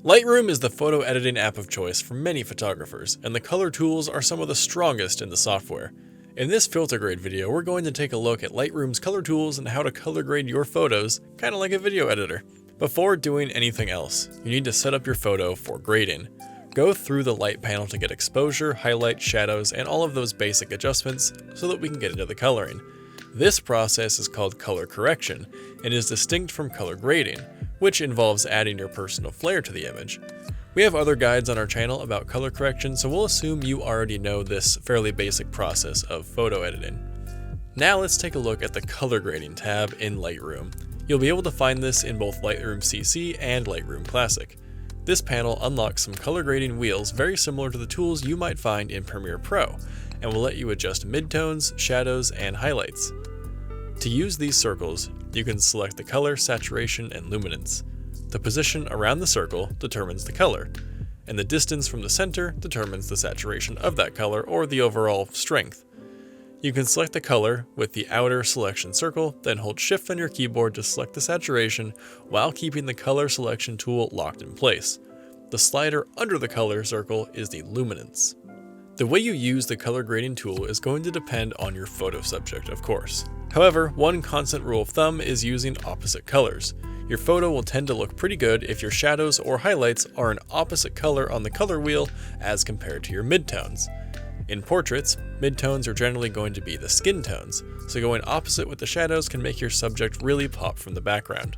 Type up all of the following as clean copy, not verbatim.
Lightroom is the photo editing app of choice for many photographers, and the color tools are some of the strongest in the software. In this FilterGrade video, we're going to take a look at Lightroom's color tools and how to color grade your photos, kind of like a video editor. Before doing anything else, you need to set up your photo for grading. Go through the light panel to get exposure, highlight, shadows, and all of those basic adjustments so that we can get into the coloring. This process is called color correction and is distinct from color grading, which involves adding your personal flair to the image. We have other guides on our channel about color correction, so we'll assume you already know this fairly basic process of photo editing. Now let's take a look at the color grading tab in Lightroom. You'll be able to find this in both Lightroom CC and Lightroom Classic. This panel unlocks some color grading wheels very similar to the tools you might find in Premiere Pro, and will let you adjust midtones, shadows, and highlights. To use these circles, you can select the color, saturation, and luminance. The position around the circle determines the color, and the distance from the center determines the saturation of that color or the overall strength. You can select the color with the outer selection circle, then hold Shift on your keyboard to select the saturation while keeping the color selection tool locked in place. The slider under the color circle is the luminance. The way you use the color grading tool is going to depend on your photo subject, of course. However, one constant rule of thumb is using opposite colors. Your photo will tend to look pretty good if your shadows or highlights are an opposite color on the color wheel as compared to your midtones. In portraits, midtones are generally going to be the skin tones, so going opposite with the shadows can make your subject really pop from the background.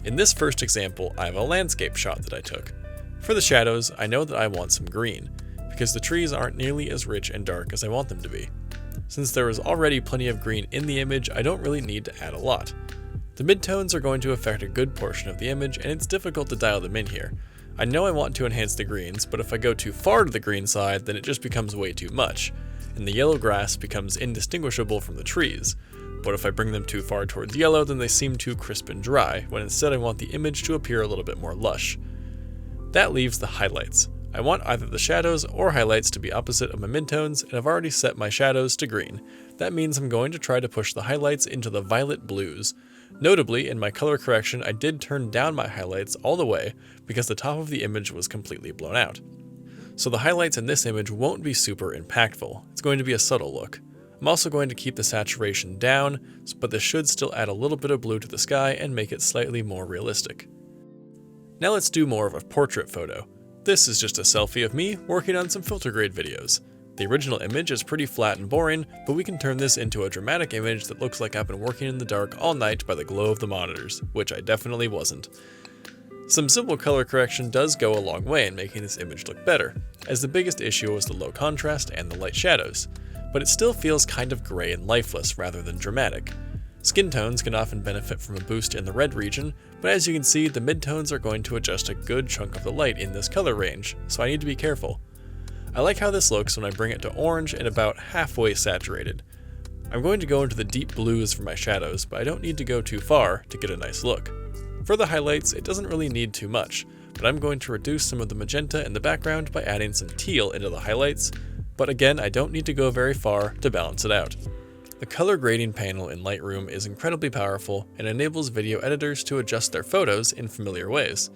In this first example, I have a landscape shot that I took. For the shadows, I know that I want some green, because the trees aren't nearly as rich and dark as I want them to be. Since there is already plenty of green in the image, I don't really need to add a lot. The midtones are going to affect a good portion of the image, and it's difficult to dial them in here. I know I want to enhance the greens, but if I go too far to the green side, then it just becomes way too much, and the yellow grass becomes indistinguishable from the trees. But if I bring them too far towards yellow, then they seem too crisp and dry, when instead I want the image to appear a little bit more lush. That leaves the highlights. I want either the shadows or highlights to be opposite of my midtones, and I've already set my shadows to green. That means I'm going to try to push the highlights into the violet blues. Notably, in my color correction, I did turn down my highlights all the way because the top of the image was completely blown out. So the highlights in this image won't be super impactful. It's going to be a subtle look. I'm also going to keep the saturation down, but this should still add a little bit of blue to the sky and make it slightly more realistic. Now let's do more of a portrait photo. This is just a selfie of me working on some FilterGrade videos. The original image is pretty flat and boring, but we can turn this into a dramatic image that looks like I've been working in the dark all night by the glow of the monitors, which I definitely wasn't. Some simple color correction does go a long way in making this image look better, as the biggest issue was the low contrast and the light shadows, but it still feels kind of gray and lifeless rather than dramatic. Skin tones can often benefit from a boost in the red region, but as you can see, the midtones are going to adjust a good chunk of the light in this color range, so I need to be careful. I like how this looks when I bring it to orange and about halfway saturated. I'm going to go into the deep blues for my shadows, but I don't need to go too far to get a nice look. For the highlights, it doesn't really need too much, but I'm going to reduce some of the magenta in the background by adding some teal into the highlights, but again, I don't need to go very far to balance it out. The color grading panel in Lightroom is incredibly powerful and enables video editors to adjust their photos in familiar ways.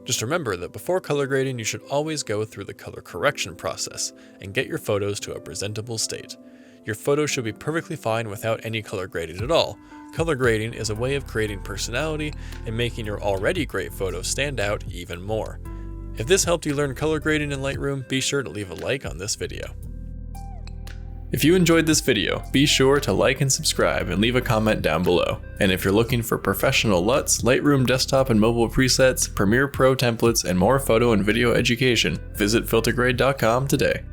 Just remember that before color grading, you should always go through the color correction process and get your photos to a presentable state. Your photo should be perfectly fine without any color grading at all. Color grading is a way of creating personality and making your already great photo stand out even more. If this helped you learn color grading in Lightroom, be sure to leave a like on this video. If you enjoyed this video, be sure to like and subscribe and leave a comment down below. And if you're looking for professional LUTs, Lightroom desktop and mobile presets, Premiere Pro templates, and more photo and video education, visit FilterGrade.com today.